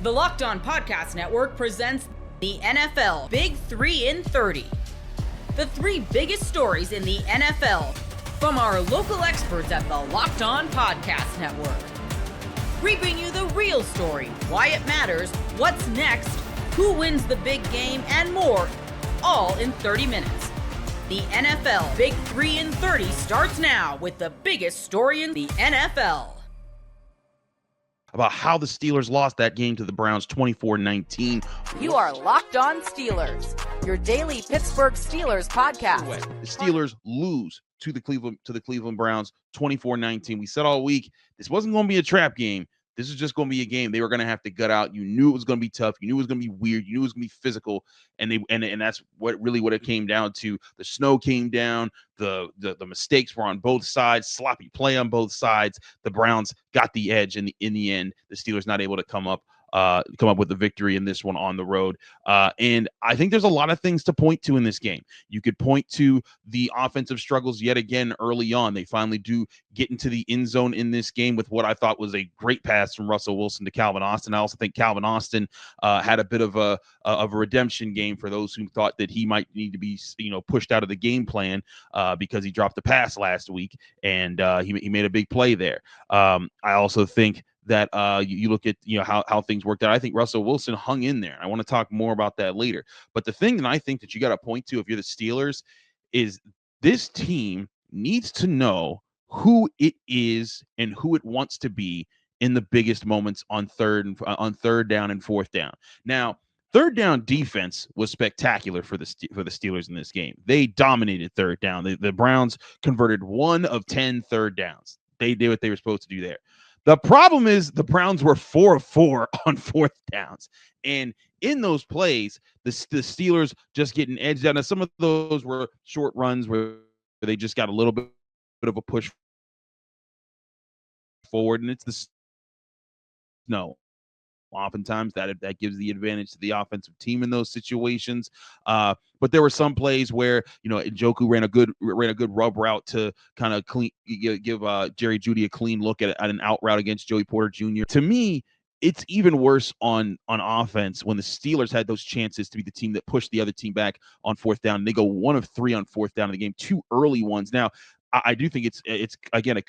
The Locked On Podcast Network presents the NFL Big 3 in 30. The three biggest stories in the NFL from our local experts at the Locked On Podcast Network. Bringing you the real story, why it matters, what's next, who wins the big game, and more, all in 30 minutes. The NFL Big 3 in 30 starts now with the biggest story in the NFL. About how the Steelers lost that game to the Browns 24-19. You are Locked On Steelers, your daily Pittsburgh Steelers podcast. The Steelers lose to the Cleveland Browns 24-19. We said all week this wasn't going to be a trap game. This is just going to be a game they were going to have to gut out. You knew it was going to be tough. You knew it was going to be weird. You knew it was going to be physical, and that's what it came down to. The snow came down. The mistakes were on both sides. Sloppy play on both sides. The Browns got the edge in the end. The Steelers not able to come up with the victory in this one on the road. And I think there's a lot of things to point to in this game. You could point to the offensive struggles yet again early on. They finally do get into the end zone in this game with what I thought was a great pass from Russell Wilson to Calvin Austin. I also think Calvin Austin had a bit of a redemption game for those who thought that he might need to be pushed out of the game plan because he dropped the pass last week, and he made a big play there. I also think that you look at how things worked out. I think Russell Wilson hung in there. I want to talk more about that later. But the thing that I think that you got to point to if you're the Steelers is this team needs to know who it is and who it wants to be in the biggest moments on third down and fourth down. Now, third down defense was spectacular for the Steelers in this game. They dominated third down. The Browns converted 1 of 10 third downs. They did what they were supposed to do there. The problem is the Browns were 4 of 4 on fourth downs. And in those plays, the Steelers just getting edged out. Now, some of those were short runs where they just got a little bit of a push forward, and it's the snow. Oftentimes that gives the advantage to the offensive team in those situations. But there were some plays where Njoku ran a good rub route to kind of give Jerry Jeudy a clean look at an out route against Joey Porter Jr. To me, it's even worse on offense when the Steelers had those chances to be the team that pushed the other team back on fourth down. And they go 1 of 3 on fourth down in the game, 2 early ones. Now, I do think it's again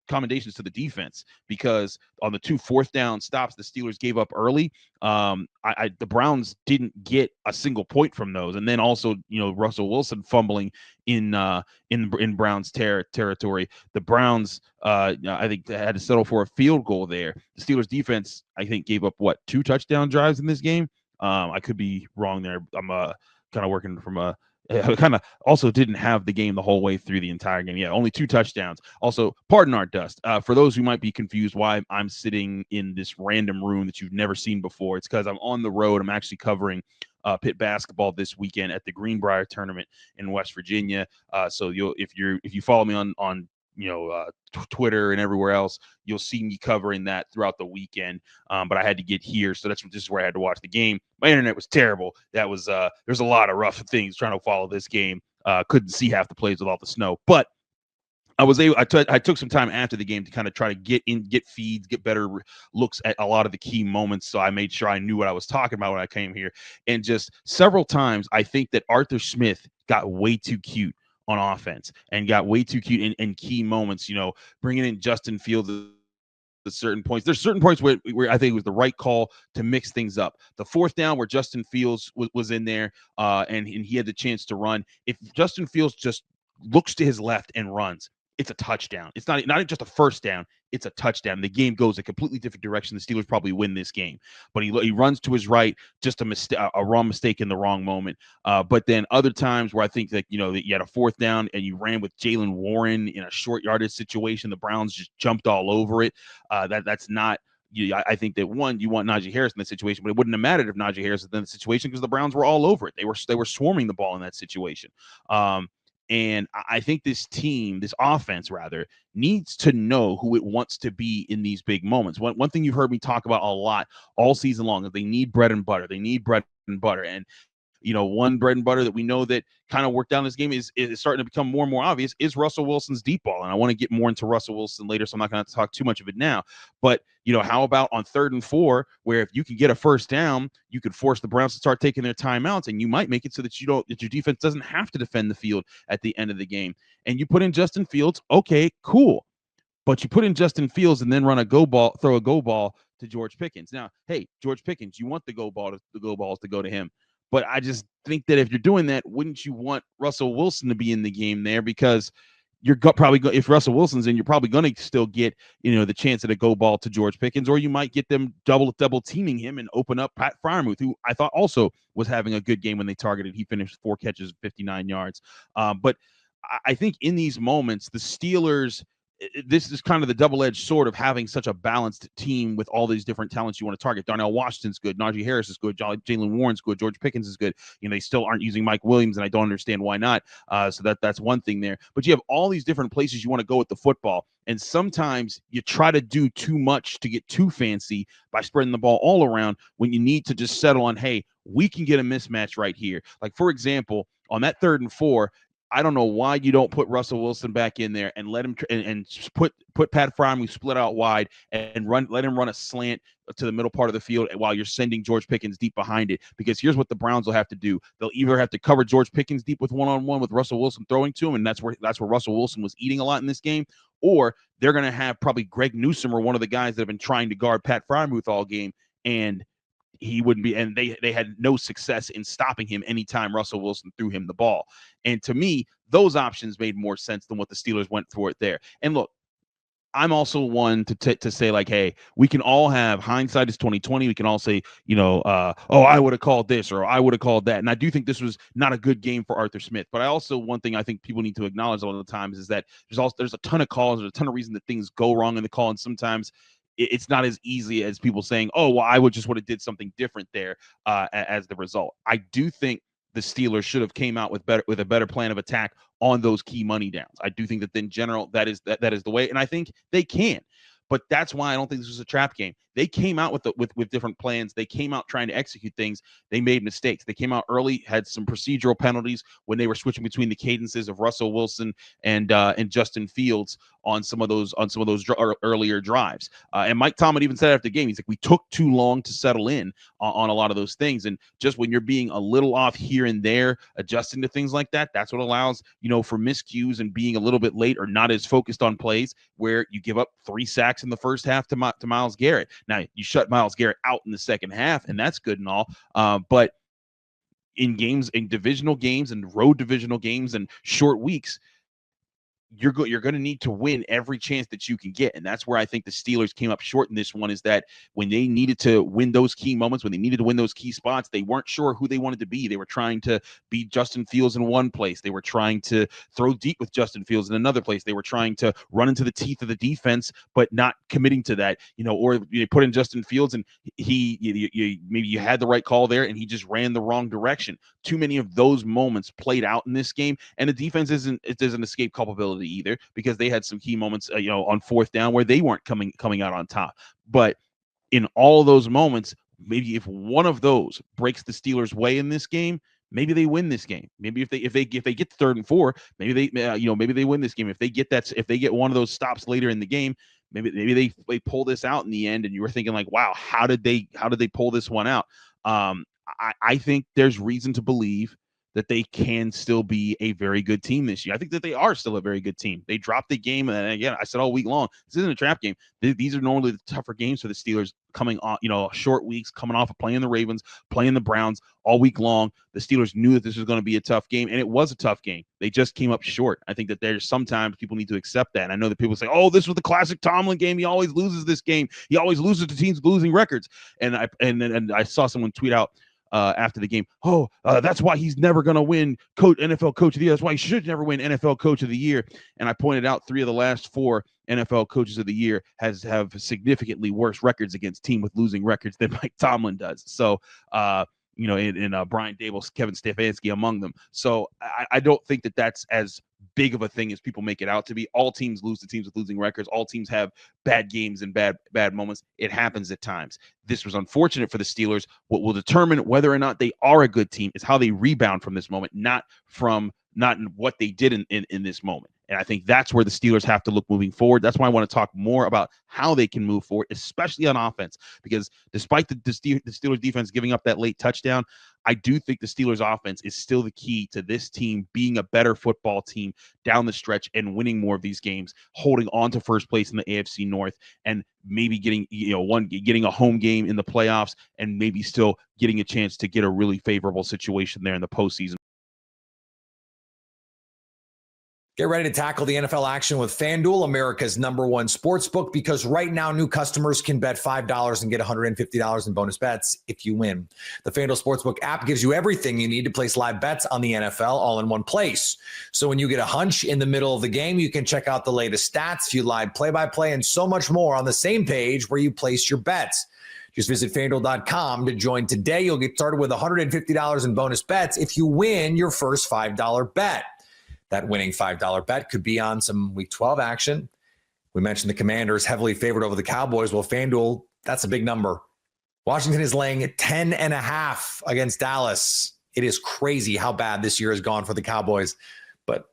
commendations to the defense, because on the 2 fourth down stops the Steelers gave up early, the Browns didn't get a single point from those. And then also, Russell Wilson fumbling in Browns territory. The Browns, I think, had to settle for a field goal there. The Steelers defense, I think, gave up 2 touchdown drives in this game. I could be wrong there. I'm kind of working from a kind of also didn't have the game the whole way through the entire game. Yeah, only 2 touchdowns. Also, pardon our dust. For those who might be confused why I'm sitting in this random room that you've never seen before, it's because I'm on the road. I'm actually covering Pitt basketball this weekend at the Greenbrier tournament in West Virginia. So if you follow me on Twitter and everywhere else, you'll see me covering that throughout the weekend. But I had to get here, so this is where I had to watch the game. My internet was terrible. That was there's a lot of rough things trying to follow this game. Couldn't see half the plays with all the snow, but I took some time after the game to kind of try to get feeds, get better looks at a lot of the key moments. So I made sure I knew what I was talking about when I came here. And just several times, I think that Arthur Smith got way too cute on offense and got way too cute in key moments, bringing in Justin Fields at certain points. There's certain points where I think it was the right call to mix things up. The fourth down where Justin Fields was in there and he had the chance to run. If Justin Fields just looks to his left and runs, it's a touchdown. It's not just a first down. It's a touchdown. The game goes a completely different direction. The Steelers probably win this game, but he runs to his right, just a wrong mistake in the wrong moment. But then other times where I think that that you had a fourth down and you ran with Jaylen Warren in a short yardage situation, the Browns just jumped all over it. That's not. I think that you want Najee Harris in that situation, but it wouldn't have mattered if Najee Harris was in the situation because the Browns were all over it. They were swarming the ball in that situation. And I think this offense rather, needs to know who it wants to be in these big moments. One thing you've heard me talk about a lot all season long is they need bread and butter. They need bread and butter. And one bread and butter that we know that kind of worked down this game is starting to become more and more obvious is Russell Wilson's deep ball. And I want to get more into Russell Wilson later, so I'm not going to talk too much of it now. But, how about on 3rd and 4, where if you can get a first down, you could force the Browns to start taking their timeouts, and you might make it so that that your defense doesn't have to defend the field at the end of the game. And you put in Justin Fields, okay, cool. But you put in Justin Fields and then throw a go ball to George Pickens. Now, hey, George Pickens, you want the go balls to go to him. But I just think that if you're doing that, wouldn't you want Russell Wilson to be in the game there? Because if Russell Wilson's in, you're probably going to still get, the chance at a go ball to George Pickens, or you might get them double teaming him and open up Pat Freiermuth, who I thought also was having a good game when they targeted. He finished 4 catches, 59 yards. But I think in these moments, the Steelers, this is kind of the double-edged sword of having such a balanced team with all these different talents you want to target. Darnell Washington's good. Najee Harris is good. Jaylen Warren's good. George Pickens is good. They still aren't using Mike Williams, and I don't understand why not. So that's one thing there. But you have all these different places you want to go with the football, and sometimes you try to do too much to get too fancy by spreading the ball all around when you need to just settle on, hey, we can get a mismatch right here. Like, for example, on that 3rd and 4, I don't know why you don't put Russell Wilson back in there and let him and put Pat Freiermuth split out wide and let him run a slant to the middle part of the field while you're sending George Pickens deep behind it. Because here's what the Browns will have to do: they'll either have to cover George Pickens deep with one-on-one with Russell Wilson throwing to him, and that's where Russell Wilson was eating a lot in this game, or they're going to have probably Greg Newsome or one of the guys that have been trying to guard Pat Freiermuth all game, and he wouldn't be, and they had no success in stopping him anytime Russell Wilson threw him the ball. And to me, those options made more sense than what the Steelers went for it there. And look, I'm also one to say, like, hey, we can all have hindsight is 2020. We can all say, I would have called this or I would have called that. And I do think this was not a good game for Arthur Smith. But one thing I think people need to acknowledge all the times is that there's a ton of calls, there's a ton of reason that things go wrong in the call, and sometimes it's not as easy as people saying, oh, well, I would have did something different there as the result. I do think the Steelers should have came out with a better plan of attack on those key money downs. I do think that in general, that is the way, and I think they can. But that's why I don't think this was a trap game. They came out with different plans. They came out trying to execute things. They made mistakes. They came out early, had some procedural penalties when they were switching between the cadences of Russell Wilson and Justin Fields on some of those earlier drives. And Mike Tomlin even said after the game, he's like, we took too long to settle in on a lot of those things. And just when you're being a little off here and there, adjusting to things like that, that's what allows, for miscues and being a little bit late or not as focused on plays where you give up 3 sacks in the first half to Myles Garrett. Now, you shut Myles Garrett out in the second half, and that's good and all. But in divisional games and road divisional games and short weeks, you're going to need to win every chance that you can get. And that's where I think the Steelers came up short in this one, is that when they needed to win those key moments, when they needed to win those key spots, they weren't sure who they wanted to be. They were trying to beat Justin Fields in one place. They were trying to throw deep with Justin Fields in another place. They were trying to run into the teeth of the defense, but not committing to that, or you put in Justin Fields and maybe you had the right call there and he just ran the wrong direction. Too many of those moments played out in this game, and the defense doesn't escape culpability either, because they had some key moments, on 4th down where they weren't coming out on top. But in all of those moments, maybe if one of those breaks the Steelers' way in this game, maybe they win this game. Maybe if they get to 3rd and 4, maybe they win this game. If they get one of those stops later in the game, maybe they pull this out in the end. And you were thinking like, wow, how did they pull this one out? I think there's reason to believe that they can still be a very good team this year. I think that they are still a very good team. They dropped the game, and again, I said all week long, this isn't a trap game. These are normally the tougher games for the Steelers, coming on, short weeks, coming off of playing the Ravens, playing the Browns all week long. The Steelers knew that this was going to be a tough game, and it was a tough game. They just came up short. I think that there's sometimes people need to accept that. And I know that people say, oh, this was the classic Tomlin game. He always loses this game. He always loses to teams with losing records. And I saw someone tweet out after the game, that's why he's never going to win NFL Coach of the Year. That's why he should never win NFL Coach of the Year. And I pointed out 3 of the last 4 NFL Coaches of the Year have significantly worse records against teams with losing records than Mike Tomlin does. So Brian Dable, Kevin Stefanski among them. So I don't think that that's as big of a thing as people make it out to be. All teams lose to teams with losing records. All teams have bad games and bad moments. It happens at times. This was unfortunate for the Steelers. What will determine whether or not they are a good team is how they rebound from this moment, not what they did in this moment. And I think that's where the Steelers have to look moving forward. That's why I want to talk more about how they can move forward, especially on offense, because despite the Steelers defense giving up that late touchdown, I do think the Steelers offense is still the key to this team being a better football team down the stretch and winning more of these games, holding on to first place in the AFC North, and maybe getting a home game in the playoffs, and maybe still getting a chance to get a really favorable situation there in the postseason. Get ready to tackle the NFL action with FanDuel, America's #1 sportsbook, because right now new customers can bet $5 and get $150 in bonus bets if you win. The FanDuel Sportsbook app gives you everything you need to place live bets on the NFL all in one place. So when you get a hunch in the middle of the game, you can check out the latest stats, view live play-by-play, and so much more on the same page where you place your bets. Just visit FanDuel.com to join today. You'll get started with $150 in bonus bets if you win your first $5 bet. That winning $5 bet could be on some Week 12 action. We mentioned the Commanders heavily favored over the Cowboys. Well, FanDuel, that's a big number. Washington is laying 10.5 against Dallas. It is crazy how bad this year has gone for the Cowboys, but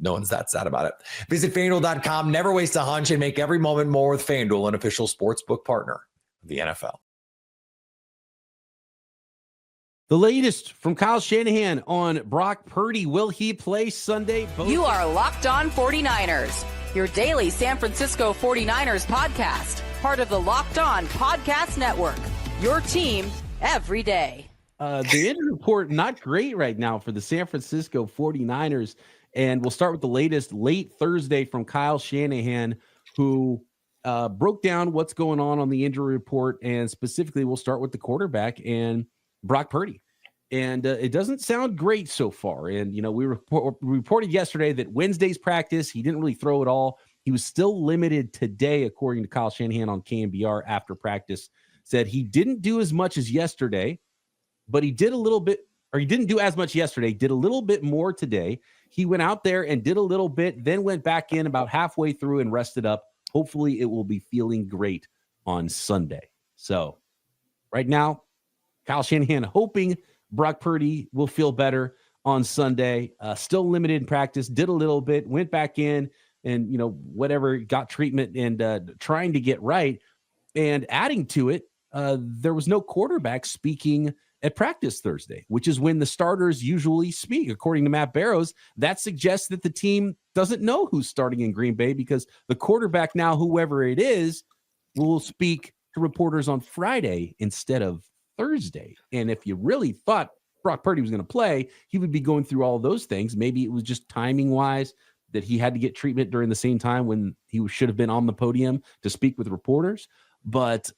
no one's that sad about it. Visit FanDuel.com. Never waste a hunch and make every moment more with FanDuel, an official sportsbook partner of the NFL. The latest from Kyle Shanahan on Brock Purdy. Will he play Sunday? You are Locked On 49ers, your daily San Francisco 49ers podcast, part of the Locked On Podcast Network, your team every day. The injury report, not great right now for the San Francisco 49ers. And we'll start with the latest late Thursday from Kyle Shanahan, who broke down what's going on the injury report. And specifically, we'll start with the quarterback and Brock Purdy. And it doesn't sound great so far. And, we reported yesterday that Wednesday's practice, he didn't really throw at all. He was still limited today, according to Kyle Shanahan on KNBR after practice. Said he didn't do as much as yesterday, but he did a little bit, or he didn't do as much yesterday, did a little bit more today. He went out there and did a little bit, then went back in about halfway through and rested up. Hopefully it will be feeling great on Sunday. So right now, Kyle Shanahan hoping Brock Purdy will feel better on Sunday. Still limited in practice, did a little bit, went back in and, whatever, got treatment and trying to get right. And adding to it, there was no quarterback speaking at practice Thursday, which is when the starters usually speak. According to Matt Barrows, that suggests that the team doesn't know who's starting in Green Bay because the quarterback now, whoever it is, will speak to reporters on Friday instead of Thursday. And if you really thought Brock Purdy was going to play, he would be going through all those things. Maybe it was just timing wise that he had to get treatment during the same time when he should have been on the podium to speak with reporters. But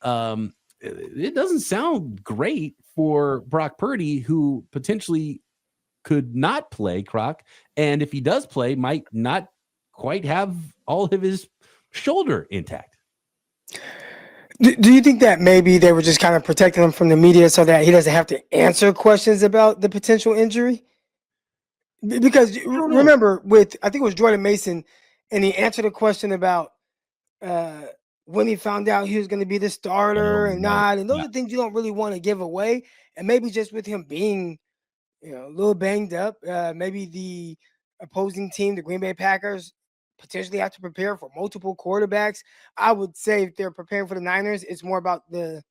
it doesn't sound great for Brock Purdy, who potentially could not play, Croc. And if he does play, might not quite have all of his shoulder intact. Do you think that maybe they were just kind of protecting him from the media so that he doesn't have to answer questions about the potential injury? Because remember, I think it was Jordan Mason, and he answered a question about when he found out he was going to be the starter and not. And those are things you don't really want to give away. And maybe just with him being, a little banged up, maybe the opposing team, the Green Bay Packers, potentially have to prepare for multiple quarterbacks. I would say if they're preparing for the Niners, it's more about the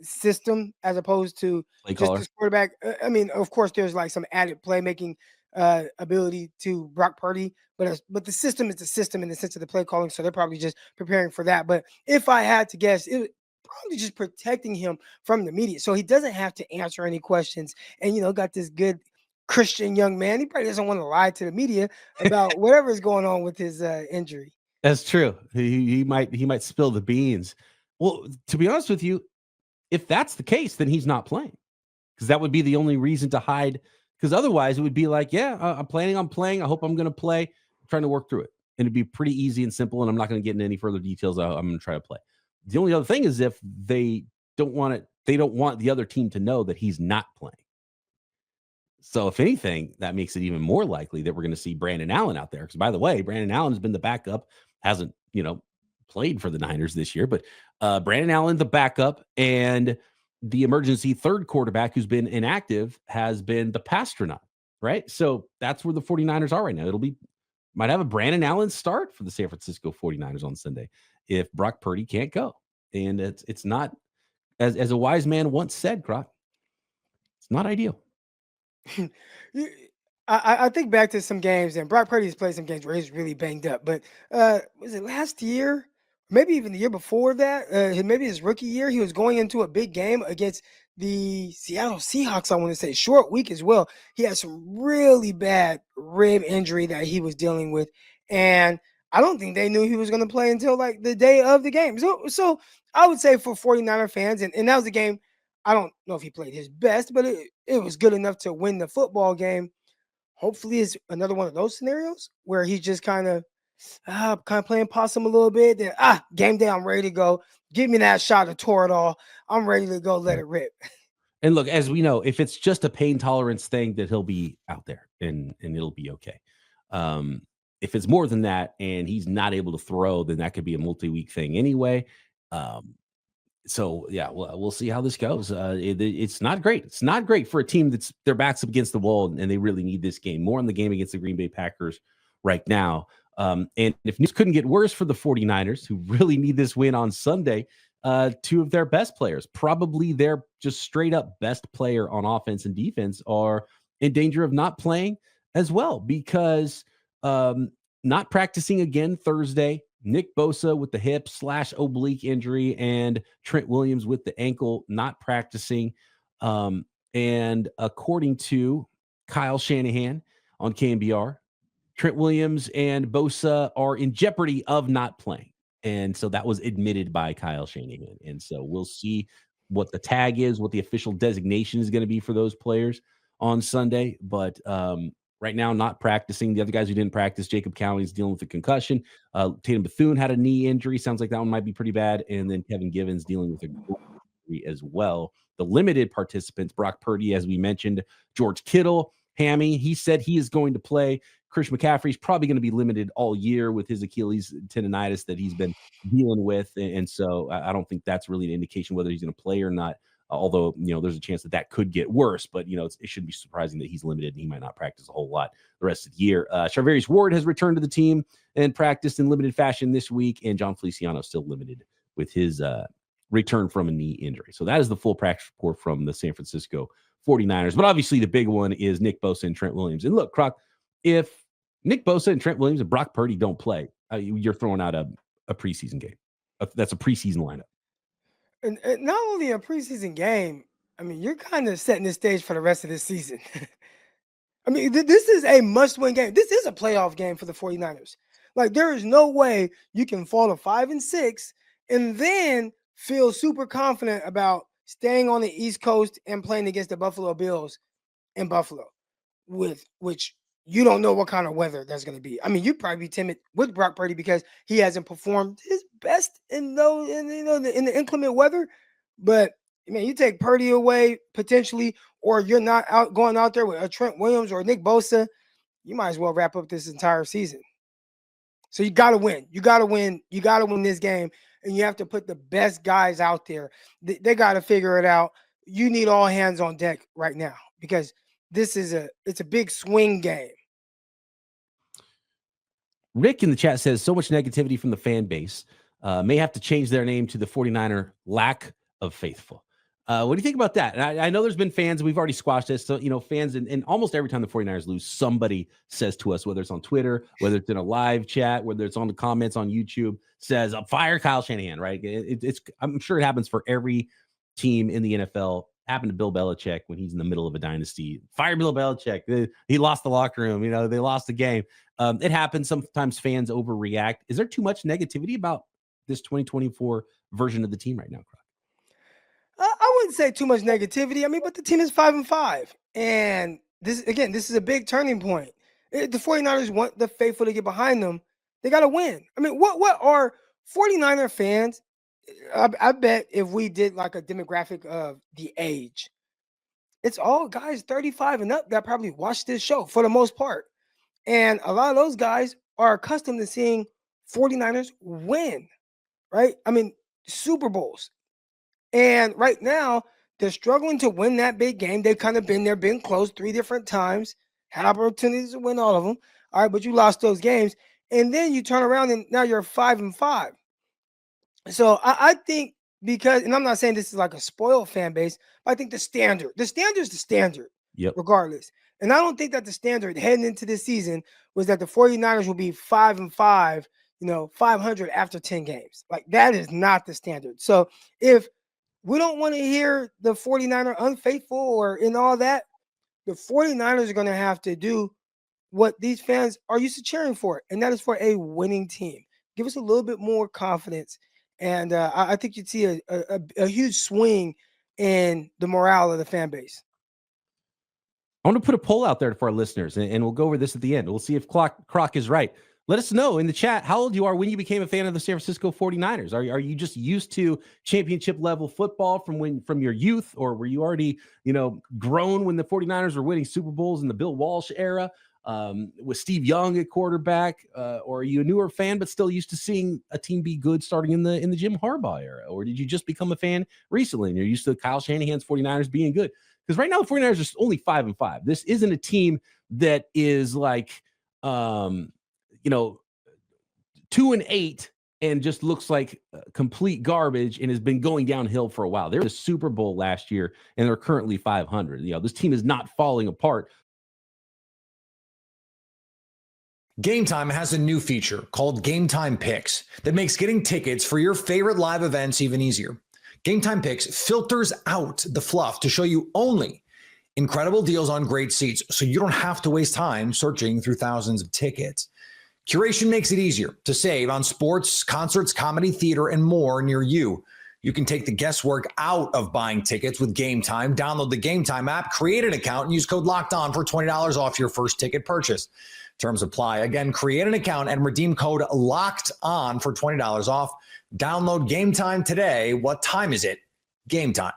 system as opposed to just this quarterback. I mean, of course, there's like some added playmaking ability to Brock Purdy, but the system is the system in the sense of the play calling, so they're probably just preparing for that. But if I had to guess, it would probably just protecting him from the media, so he doesn't have to answer any questions. And got this good Christian young man. He probably doesn't want to lie to the media about whatever is going on with his injury. That's true. He might spill the beans. Well, to be honest with you, if that's the case, then he's not playing, because that would be the only reason to hide. Because otherwise it would be like, I'm planning on playing. I hope I'm going to play. I'm trying to work through it. And it'd be pretty easy and simple. And I'm not going to get into any further details. I'm going to try to play. The only other thing is if they don't want it they don't want the other team to know that he's not playing. So if anything, that makes it even more likely that we're going to see Brandon Allen out there. Because by the way, Brandon Allen has been the backup, hasn't, played for the Niners this year, but Brandon Allen, the backup, and the emergency third quarterback who's been inactive has been the Pasternaut, right? So that's where the 49ers are right now. Might have a Brandon Allen start for the San Francisco 49ers on Sunday if Brock Purdy can't go. And it's not, as a wise man once said, Croc, it's not ideal. I think back to some games, and Brock Purdy's played some games where he's really banged up. But was it last year? Maybe even the year before that, maybe his rookie year, he was going into a big game against the Seattle Seahawks, I want to say. Short week as well. He had some really bad rib injury that he was dealing with. And I don't think they knew he was going to play until like the day of the game. So I would say for 49er fans, and that was a game, I don't know if he played his best, but it was good enough to win the football game. Hopefully it's another one of those scenarios where he's just kind of playing possum a little bit. Then game day, I'm ready to go. Give me that shot of Toradol. I'm ready to go. Let it rip. And look, as we know, if it's just a pain tolerance thing, that he'll be out there and it'll be okay. If it's more than that and he's not able to throw, then that could be a multi-week thing anyway. So yeah, we'll see how this goes. It's not great. It's not great for a team that's their backs up against the wall and they really need this game. More on the game against the Green Bay Packers right now. And if news couldn't get worse for the 49ers, who really need this win on Sunday, two of their best players, probably their just straight up best player on offense and defense, are in danger of not playing as well because not practicing again Thursday. Nick Bosa with the hip/oblique injury and Trent Williams with the ankle not practicing. And according to Kyle Shanahan on KNBR, Trent Williams and Bosa are in jeopardy of not playing. And so that was admitted by Kyle Shanahan. And so we'll see what the tag is, what the official designation is going to be for those players on Sunday. But right now, not practicing. The other guys who didn't practice, Jacob Cowley's dealing with a concussion. Tatum Bethune had a knee injury. Sounds like that one might be pretty bad. And then Kevin Givens dealing with a injury as well. The limited participants, Brock Purdy, as we mentioned, George Kittle, hammy. He said he is going to play. Chris McCaffrey's probably going to be limited all year with his Achilles tendonitis that he's been dealing with. And so I don't think that's really an indication whether he's going to play or not. Although, there's a chance that could get worse, but, it shouldn't be surprising that he's limited and he might not practice a whole lot the rest of the year. Charvarius Ward has returned to the team and practiced in limited fashion this week. And John Feliciano still limited with his return from a knee injury. So that is the full practice report from the San Francisco 49ers. But obviously the big one is Nick Bosa and Trent Williams. And look, Croc, if Nick Bosa and Trent Williams and Brock Purdy don't play, you're throwing out a preseason game. That's a preseason lineup. And not only a preseason game, I mean, you're kind of setting the stage for the rest of this season. I mean, this is a must-win game. This is a playoff game for the 49ers. Like, there is no way you can fall to 5-6 and then feel super confident about staying on the East Coast and playing against the Buffalo Bills in Buffalo, which you don't know what kind of weather that's going to be. I mean, you'd probably be timid with Brock Purdy because he hasn't performed his best in the inclement weather. But man, you take Purdy away potentially, or you're not going out there with a Trent Williams or Nick Bosa, you might as well wrap up this entire season. So you got to win. You got to win. You got to win this game, and you have to put the best guys out there. They got to figure it out. You need all hands on deck right now because it's a big swing game. Rick in the chat says so much negativity from the fan base. May have to change their name to the 49er lack of faithful. What do you think about that? And I know there's been fans, we've already squashed this. So, fans, and almost every time the 49ers lose, somebody says to us, whether it's on Twitter, whether it's in a live chat, whether it's on the comments on YouTube, says, fire Kyle Shanahan, right? I'm sure it happens for every team in the NFL. Happened to Bill Belichick when he's in the middle of a dynasty. Fire Bill Belichick. He lost the locker room. They lost the game. It happens. Sometimes fans overreact. Is there too much negativity about this 2024 version of the team right now, Croc? I wouldn't say too much negativity. I mean, but the team is 5-5. And this is a big turning point. The 49ers want the faithful to get behind them. They got to win. I mean, what are 49er fans I bet if we did like a demographic of the age, it's all guys 35 and up that probably watch this show for the most part. And a lot of those guys are accustomed to seeing 49ers win, right? I mean, Super Bowls. And right now, they're struggling to win that big game. They've kind of been there, been close 3 different times, had opportunities to win all of them. All right, but you lost those games. And then you turn around and now you're 5-5. So I think because, and I'm not saying this is like a spoiled fan base, but I think the standard is the standard, Yep. regardless. And I don't think that the standard heading into this season was that the 49ers will be 5-5, 500 after 10 games. Like that is not the standard. So if we don't want to hear the 49er unfaithful or in all that, the 49ers are going to have to do what these fans are used to cheering for, and that is for a winning team. Give us a little bit more confidence, and I think you'd see a huge swing in the morale of the fan base. I want to put a poll out there for our listeners, and we'll go over this at the end. We'll see if Croc is right. Let us know in the chat how old you are when you became a fan of the San Francisco 49ers. Are you just used to championship level football from your youth, or were you already, grown when the 49ers were winning Super Bowls in the Bill Walsh era with Steve Young at quarterback? Or are you a newer fan but still used to seeing a team be good starting in the Jim Harbaugh era? Or did you just become a fan recently and you're used to Kyle Shanahan's 49ers being good? Because right now the 49ers are just only 5-5. This isn't a team that is like 2-8 and just looks like complete garbage and has been going downhill for a while. They were the Super Bowl last year and they're currently 500. This team is not falling apart. Game Time has a new feature called Game Time Picks that makes getting tickets for your favorite live events even easier. Game Time Picks filters out the fluff to show you only incredible deals on great seats, so you don't have to waste time searching through thousands of tickets. Curation makes it easier to save on sports, concerts, comedy, theater, and more near you. You can take the guesswork out of buying tickets with Game Time. Download the Game Time app, create an account, and use code LOCKEDON for $20 off your first ticket purchase. Terms apply. Again, create an account and redeem code LOCKEDON for $20 off. Download Game Time today. What time is it? Game Time.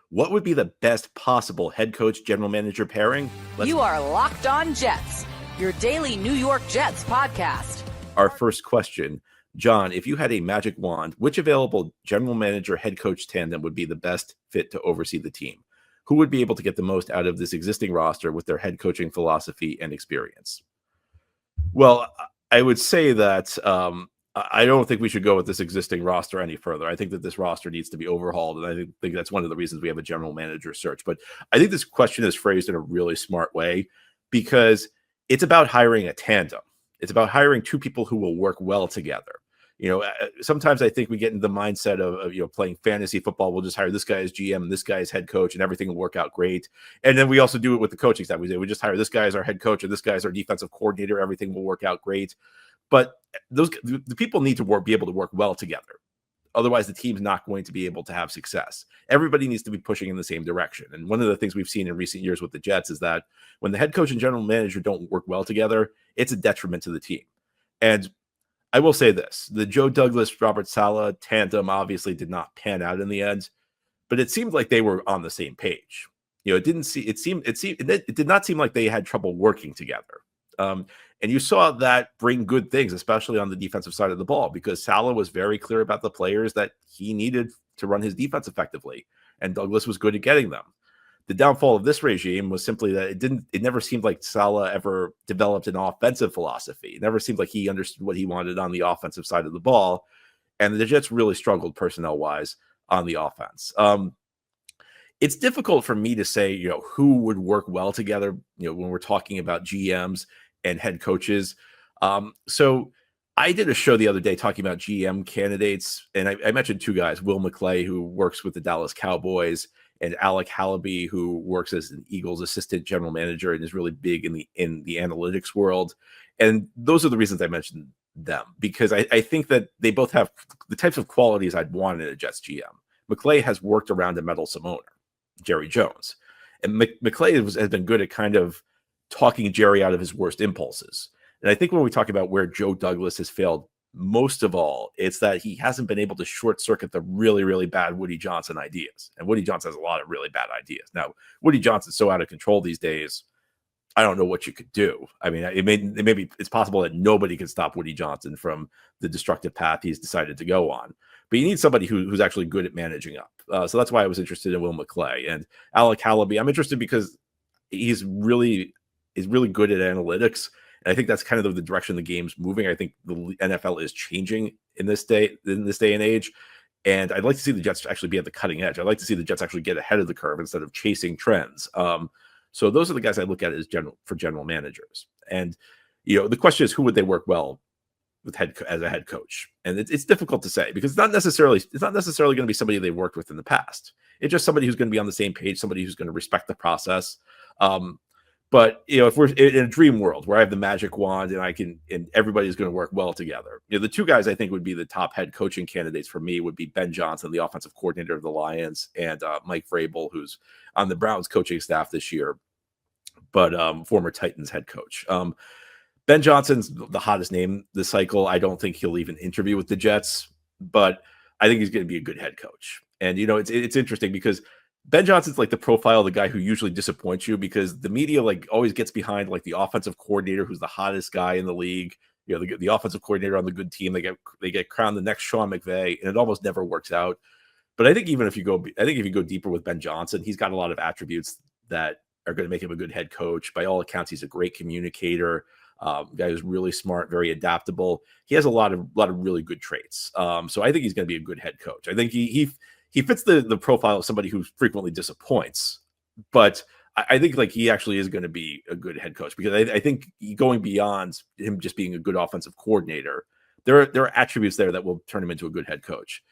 What would be the best possible head coach general manager pairing? You are Locked On Jets, your daily New York Jets podcast. Our first question, John, if you had a magic wand, which available general manager head coach tandem would be the best fit to oversee the team? Who would be able to get the most out of this existing roster with their head coaching philosophy and experience? Well, I would say that I don't think we should go with this existing roster any further. I think that this roster needs to be overhauled, and I think that's one of the reasons we have a general manager search. But I think this question is phrased in a really smart way because it's about hiring a tandem. It's about hiring two people who will work well together. Sometimes I think we get into the mindset of playing fantasy football. We'll just hire this guy as GM and this guy as head coach, and everything will work out great. And then we also do it with the coaching staff. We just hire this guy as our head coach and this guy as our defensive coordinator. Everything will work out great. But the people need to be able to work well together. Otherwise, the team's not going to be able to have success. Everybody needs to be pushing in the same direction. And one of the things we've seen in recent years with the Jets is that when the head coach and general manager don't work well together, it's a detriment to the team. And I will say this, the Joe Douglas, Robert Saleh tandem obviously did not pan out in the end, but it seemed like they were on the same page. It did not seem like they had trouble working together. And you saw that bring good things, especially on the defensive side of the ball, because Saleh was very clear about the players that he needed to run his defense effectively, and Douglas was good at getting them. The downfall of this regime was simply that it never seemed like Saleh ever developed an offensive philosophy. It never seemed like he understood what he wanted on the offensive side of the ball. And the Jets really struggled personnel-wise on the offense. It's difficult for me to say, who would work well together, when we're talking about GMs and head coaches. So I did a show the other day talking about GM candidates, and I mentioned two guys, Will McClay, who works with the Dallas Cowboys, and Alec Halaby, who works as an Eagles assistant general manager and is really big in the analytics world. And those are the reasons I mentioned them, because I think that they both have the types of qualities I'd want in a Jets GM. McClay has worked around a meddlesome owner, Jerry Jones. And McClay has been good at kind of talking Jerry out of his worst impulses. And I think when we talk about where Joe Douglas has failed most of all, it's that he hasn't been able to short circuit the really, really bad Woody Johnson ideas. And Woody Johnson has a lot of really bad ideas. Now, Woody Johnson's so out of control these days, I don't know what you could do. I mean, it's possible that nobody can stop Woody Johnson from the destructive path he's decided to go on. But you need somebody who's actually good at managing up. So that's why I was interested in Will McClay. And Alec Halaby, I'm interested because he's really good at analytics. And I think that's kind of the direction the game's moving. I think the NFL is changing in this day and age. And I'd like to see the Jets actually be at the cutting edge. I'd like to see the Jets actually get ahead of the curve instead of chasing trends. So those are the guys I look at as general managers. And, the question is, who would they work well with as a head coach? And it's difficult to say because it's not necessarily going to be somebody they've worked with in the past. It's just somebody who's going to be on the same page, somebody who's going to respect the process. But if we're in a dream world where I have the magic wand and everybody's going to work well together, the two guys I think would be the top head coaching candidates for me would be Ben Johnson, the offensive coordinator of the Lions, and Mike Vrabel, who's on the Browns coaching staff this year, but former Titans head coach. Ben Johnson's the hottest name this cycle. I don't think he'll even interview with the Jets, but I think he's going to be a good head coach. And it's interesting because Ben Johnson's like the profile of the guy who usually disappoints you because the media always gets behind the offensive coordinator who's the hottest guy in the league. The offensive coordinator on the good team, they get crowned the next Sean McVay, and it almost never works out. But I think if you go deeper with Ben Johnson, he's got a lot of attributes that are going to make him a good head coach. By all accounts, he's a great communicator, guy who's really smart, very adaptable. He has a lot of really good traits. So I think he's going to be a good head coach. I think he fits the profile of somebody who frequently disappoints, but I think he actually is going to be a good head coach because I think going beyond him just being a good offensive coordinator, there are attributes there that will turn him into a good head coach.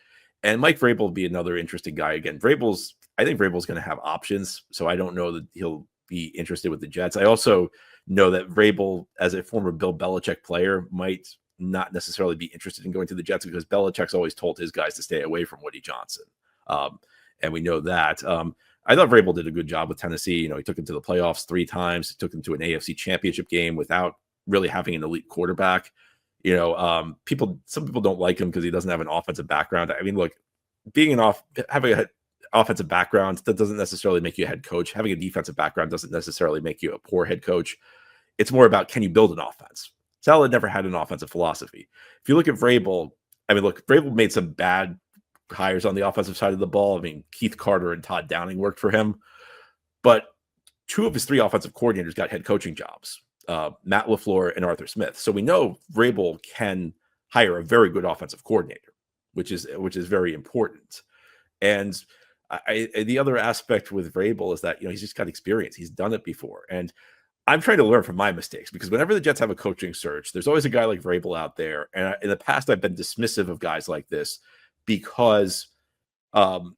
And Mike Vrabel will be another interesting guy. Again, I think Vrabel's going to have options, so I don't know that he'll be interested with the Jets. I also know that Vrabel, as a former Bill Belichick player, might not necessarily be interested in going to the Jets because Belichick's always told his guys to stay away from Woody Johnson. And we know that. I thought Vrabel did a good job with Tennessee. He took them to the playoffs 3 times. He took them to an AFC championship game without really having an elite quarterback. Some people don't like him because he doesn't have an offensive background. I mean, look, having an offensive background, that doesn't necessarily make you a head coach. Having a defensive background doesn't necessarily make you a poor head coach. It's more about, can you build an offense? Saleh never had an offensive philosophy. If you look at Vrabel, Vrabel made some bad hires on the offensive side of the ball. Keith Carter and Todd Downing worked for him, but 2 of his 3 offensive coordinators got head coaching jobs, Matt LaFleur and Arthur Smith. So we know Vrabel can hire a very good offensive coordinator, which is very important. And the other aspect with Vrabel is that, he's just got experience. He's done it before. And I'm trying to learn from my mistakes because whenever the Jets have a coaching search, there's always a guy like Vrabel out there. And in the past, I've been dismissive of guys like this because I'll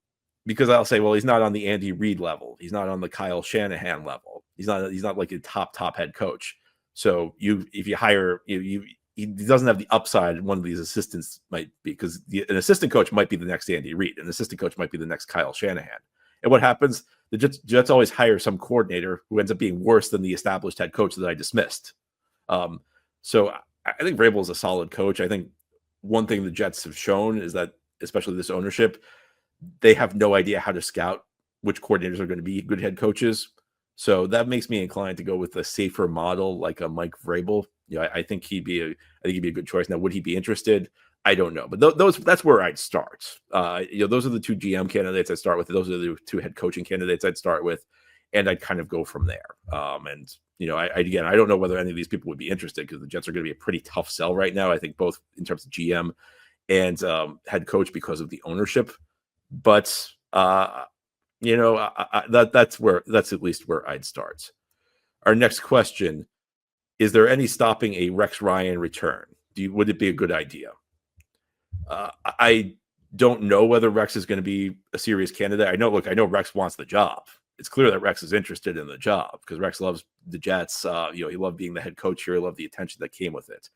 say, well, he's not on the Andy Reid level. He's not on the Kyle Shanahan level. He's not like a top head coach. So if you hire, he doesn't have the upside one of these assistants might be, because an assistant coach might be the next Andy Reid. An assistant coach might be the next Kyle Shanahan. And what happens? The Jets always hire some coordinator who ends up being worse than the established head coach that I dismissed. So I think Vrabel is a solid coach. I think one thing the Jets have shown is that, especially this ownership, they have no idea how to scout which coordinators are going to be good head coaches. So that makes me inclined to go with a safer model like a Mike Vrabel. I think he'd be a good choice. Now, would he be interested? I don't know, but that's where I'd start. Those are the 2 GM candidates I'd start with. Those are the 2 head coaching candidates I'd start with, and I'd kind of go from there. I don't know whether any of these people would be interested because the Jets are going to be a pretty tough sell right now. I think both in terms of GM and head coach because of the ownership. But that's at least where I'd start. Our next question: is there any stopping a Rex Ryan return? Would it be a good idea? I don't know whether Rex is going to be a serious candidate. I know Rex wants the job. It's clear that Rex is interested in the job because Rex loves the Jets. He loved being the head coach here. He loved the attention that came with it.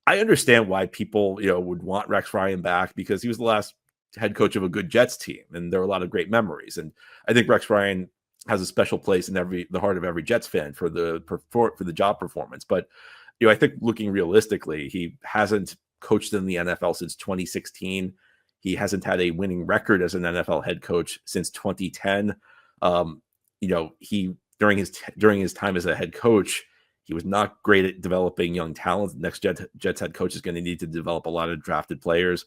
I understand why people, would want Rex Ryan back because he was the last head coach of a good Jets team, and there are a lot of great memories. And I think Rex Ryan has a special place in the heart of every Jets fan for the job performance. But I think looking realistically, he hasn't coached in the NFL since 2016. He hasn't had a winning record as an NFL head coach since 2010. He during his time as a head coach, he was not great at developing young talent. The next Jets head coach is going to need to develop a lot of drafted players.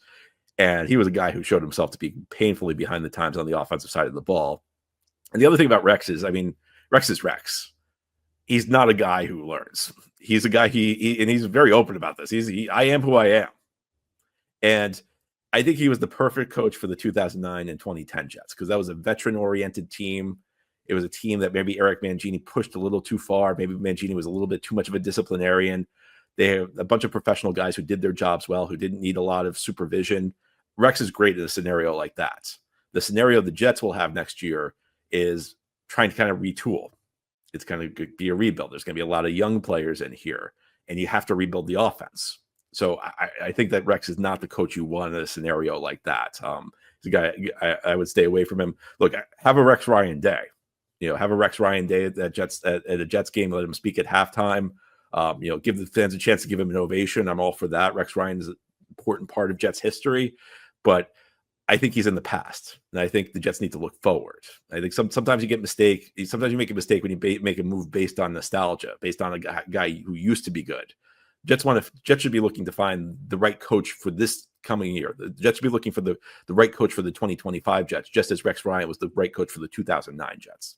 And he was a guy who showed himself to be painfully behind the times on the offensive side of the ball. And the other thing about Rex is, Rex is Rex. He's not a guy who learns. He's a guy, and he's very open about this. I am who I am. And I think he was the perfect coach for the 2009 and 2010 Jets, because that was a veteran-oriented team. It was a team that maybe Eric Mangini pushed a little too far. Maybe Mangini was a little bit too much of a disciplinarian. They have a bunch of professional guys who did their jobs well, who didn't need a lot of supervision. Rex is great in a scenario like that. The scenario the Jets will have next year is trying to kind of retool. It's going to be a rebuild. There's going to be a lot of young players in here, and you have to rebuild the offense. So I think that Rex is not the coach you want in a scenario like that. He's a guy I would stay away from him. Look, have a Rex Ryan day. Have a Rex Ryan day at a Jets game. Let him speak at halftime. Give the fans a chance to give him an ovation. I'm all for that. Rex Ryan is an important part of Jets history, but I think he's in the past, and I think the Jets need to look forward. I think sometimes you make a mistake when you make a move based on nostalgia, based on a guy who used to be good. Jets should be looking to find the right coach for this coming year. The Jets should be looking for the right coach for the 2025 Jets, just as Rex Ryan was the right coach for the 2009 Jets.